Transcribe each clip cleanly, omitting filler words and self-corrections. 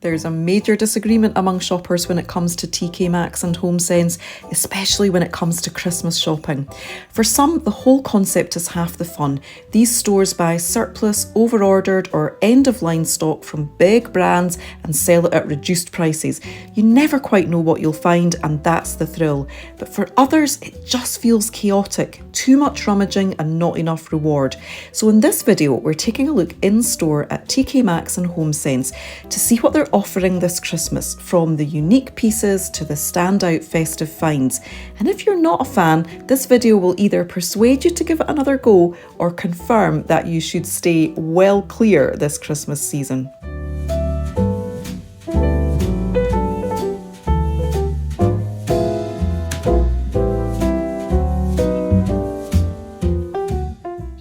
There's a major disagreement among shoppers when it comes to TK Maxx and HomeSense, especially when it comes to Christmas shopping. For some, the whole concept is half the fun. These stores buy surplus, overordered or end-of-line stock from big brands and sell it at reduced prices. You never quite know what you'll find, and that's the thrill. But for others, it just feels chaotic, too much rummaging and not enough reward. So in this video, we're taking a look in-store at TK Maxx and HomeSense to see what they're offering this Christmas, from the unique pieces to the standout festive finds. And if you're not a fan, this video will either persuade you to give it another go or confirm that you should stay well clear this Christmas season.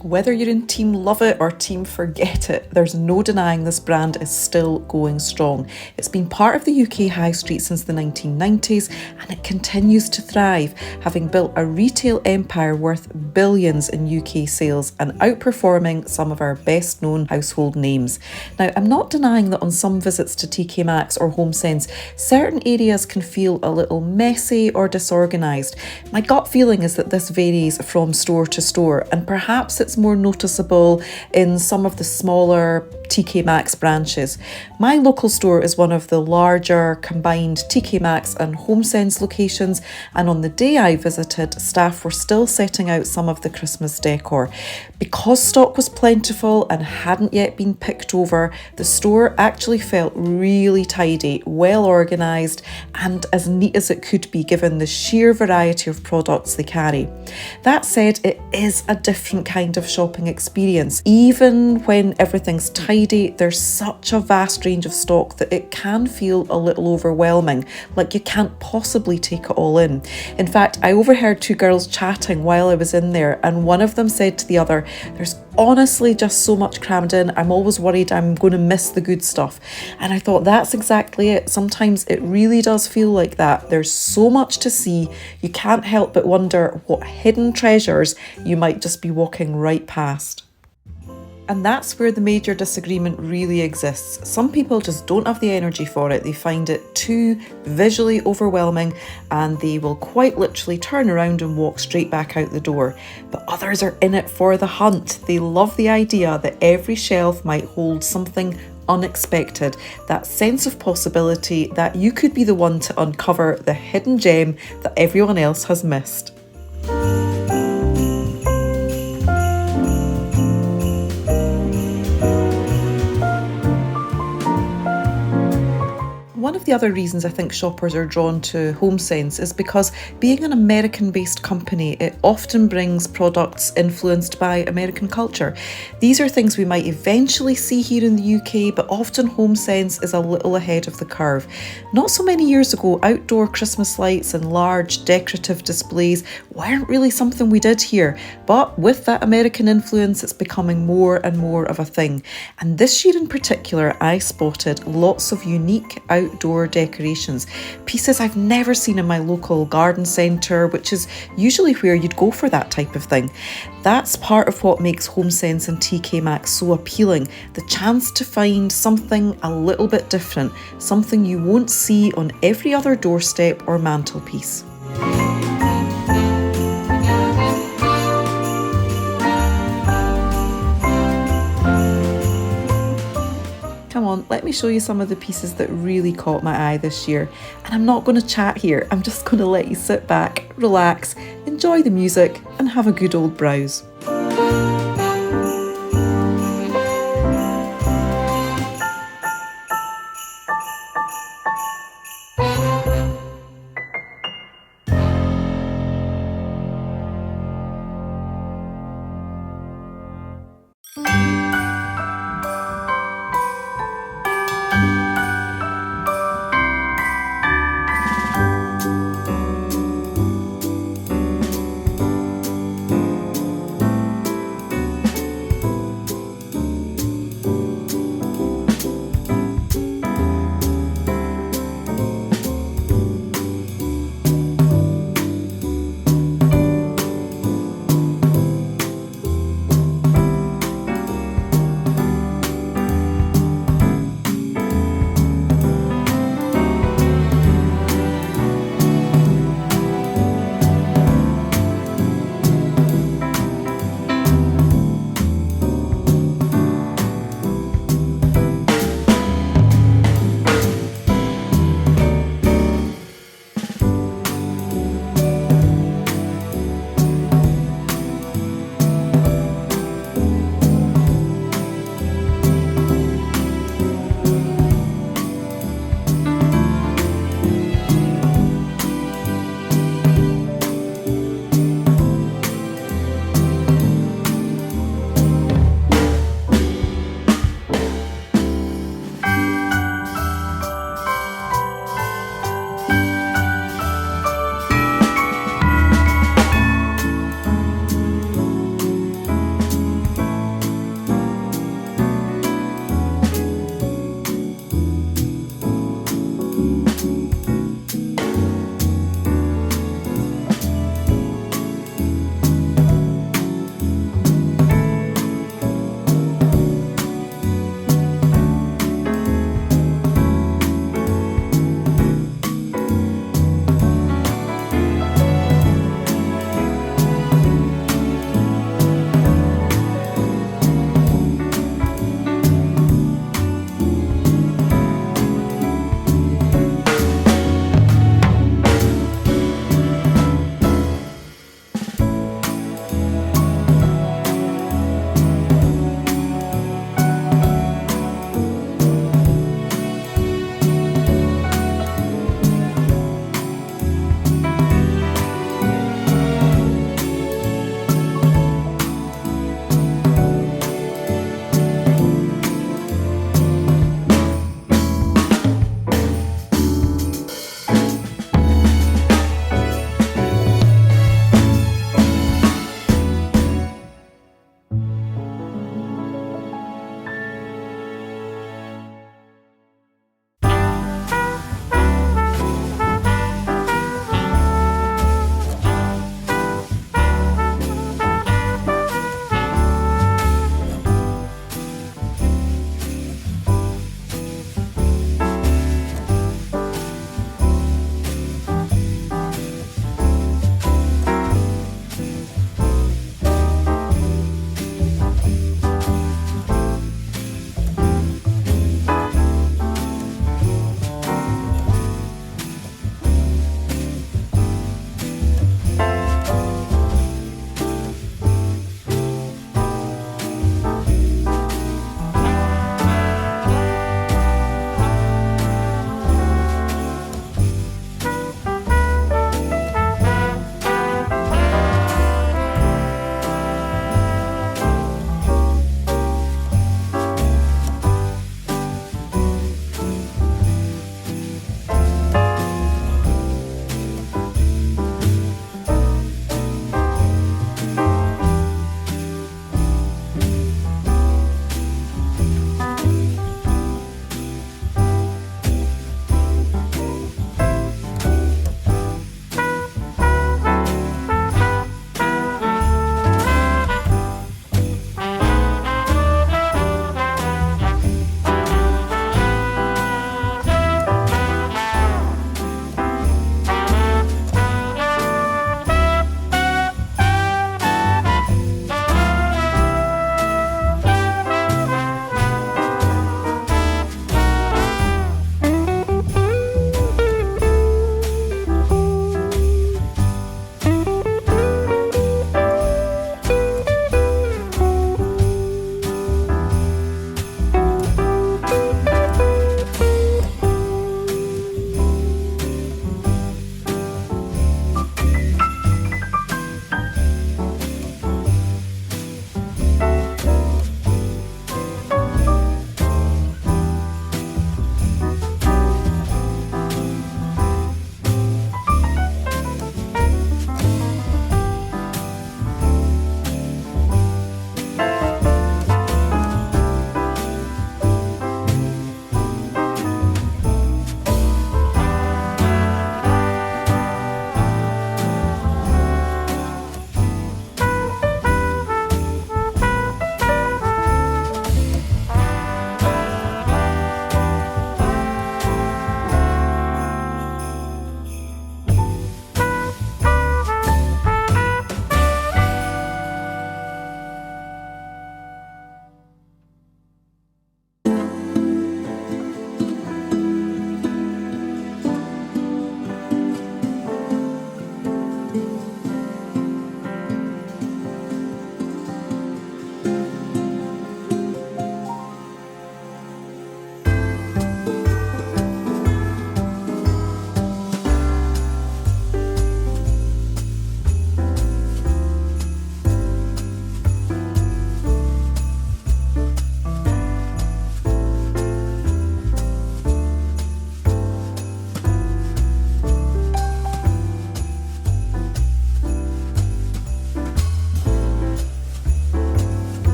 Whether you're in team love it or team forget it, there's no denying this brand is still going strong. It's been part of the UK high street since the 1990s and it continues to thrive, having built a retail empire worth billions in UK sales and outperforming some of our best known household names. Now, I'm not denying that on some visits to TK Maxx or HomeSense, certain areas can feel a little messy or disorganised. My gut feeling is that this varies from store to store, and perhaps it's more noticeable in some of the smaller TK Maxx branches. My local store is one of the larger combined TK Maxx and HomeSense locations, and on the day I visited, staff were still setting out some of the Christmas decor. Because stock was plentiful and hadn't yet been picked over, the store actually felt really tidy, well organised and as neat as it could be given the sheer variety of products they carry. That said, it is a different kind of shopping experience. Even when everything's tidy, there's such a vast range of stock that it can feel a little overwhelming, like you can't possibly take it all in. In fact, I overheard two girls chatting while I was in there, and one of them said to the other, "There's honestly just so much crammed in, I'm always worried I'm going to miss the good stuff." And I thought that's exactly it. Sometimes it really does feel like that. There's so much to see, you can't help but wonder what hidden treasures you might just be walking right past. And that's where the major disagreement really exists. Some people just don't have the energy for it. They find it too visually overwhelming and they will quite literally turn around and walk straight back out the door. But others are in it for the hunt. They love the idea that every shelf might hold something unexpected, that sense of possibility that you could be the one to uncover the hidden gem that everyone else has missed. One of the other reasons I think shoppers are drawn to HomeSense is because, being an American-based company, it often brings products influenced by American culture. These are things we might eventually see here in the UK, but often HomeSense is a little ahead of the curve. Not so many years ago, outdoor Christmas lights and large decorative displays weren't really something we did here, but with that American influence, it's becoming more and more of a thing. And this year in particular, I spotted lots of unique outdoor decorations, pieces I've never seen in my local garden centre, which is usually where you'd go for that type of thing. That's part of what makes HomeSense and TK Maxx so appealing, the chance to find something a little bit different, something you won't see on every other doorstep or mantelpiece. Come on, let me show you some of the pieces that really caught my eye this year. And I'm not going to chat here, I'm just going to let you sit back, relax, enjoy the music and have a good old browse.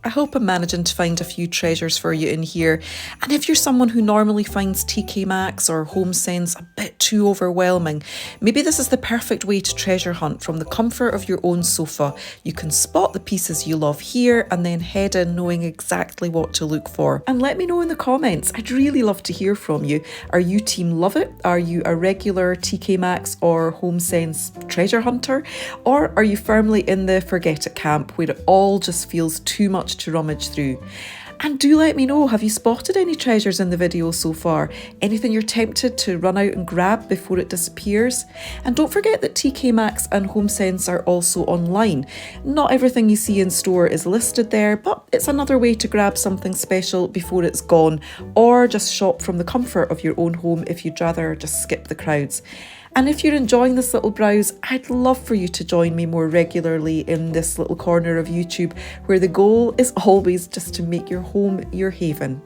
I hope I'm managing to find a few treasures for you in here. And if you're someone who normally finds TK Maxx or HomeSense a bit too overwhelming, maybe this is the perfect way to treasure hunt from the comfort of your own sofa. You can spot the pieces you love here and then head in knowing exactly what to look for. And let me know in the comments. I'd really love to hear from you. Are you team love it? Are you a regular TK Maxx or HomeSense treasure hunter? Or are you firmly in the forget it camp where it all just feels too much to rummage through? And do let me know, have you spotted any treasures in the video so far? Anything you're tempted to run out and grab before it disappears? And don't forget that TK Maxx and HomeSense are also online. Not everything you see in store is listed there, but it's another way to grab something special before it's gone, or just shop from the comfort of your own home if you'd rather just skip the crowds. And if you're enjoying this little browse, I'd love for you to join me more regularly in this little corner of YouTube, where the goal is always just to make your home your haven.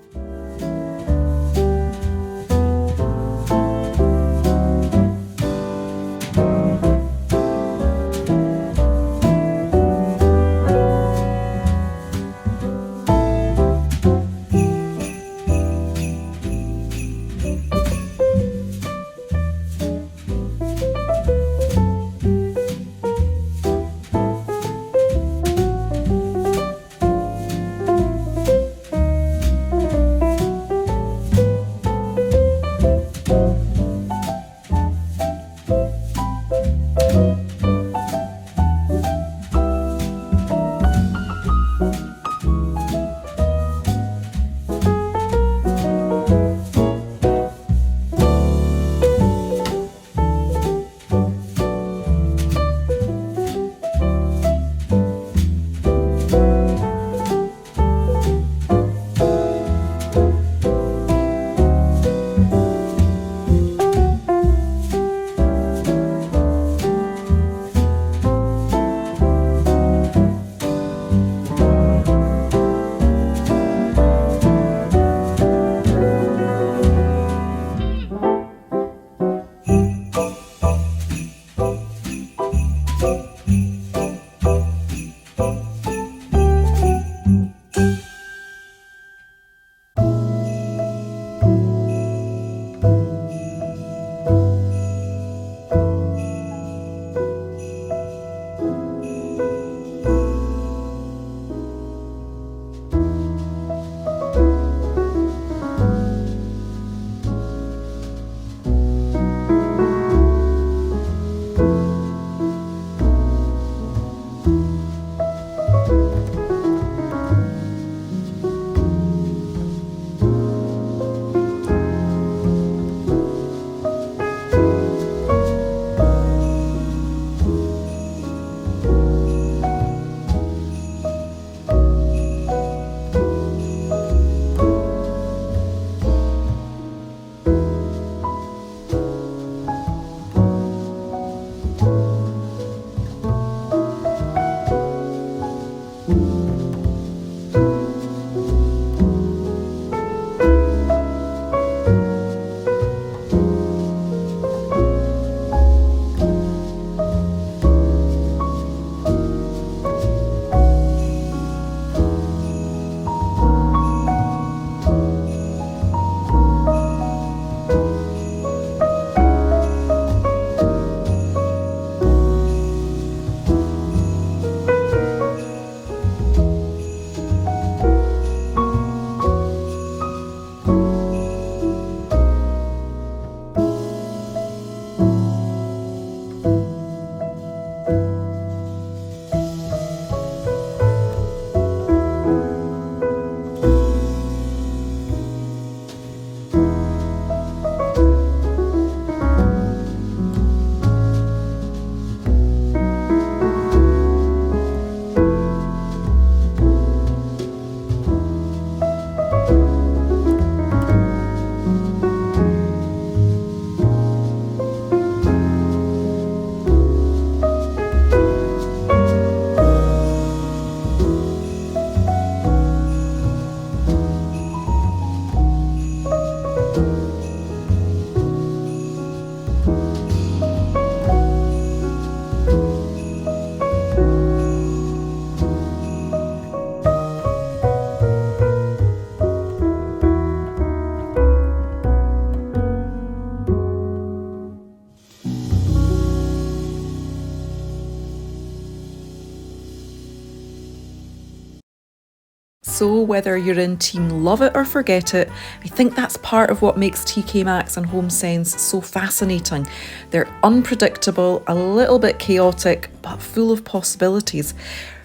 So whether you're in team love it or forget it, I think that's part of what makes TK Maxx and HomeSense so fascinating. They're unpredictable, a little bit chaotic, but full of possibilities.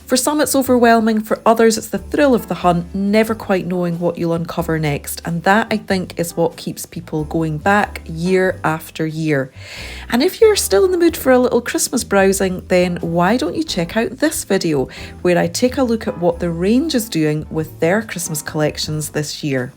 For some it's overwhelming, for others it's the thrill of the hunt, never quite knowing what you'll uncover next. And that, I think, is what keeps people going back year after year. And if you're still in the mood for a little Christmas browsing, then why don't you check out this video, where I take a look at what the range is doing with their Christmas collections this year.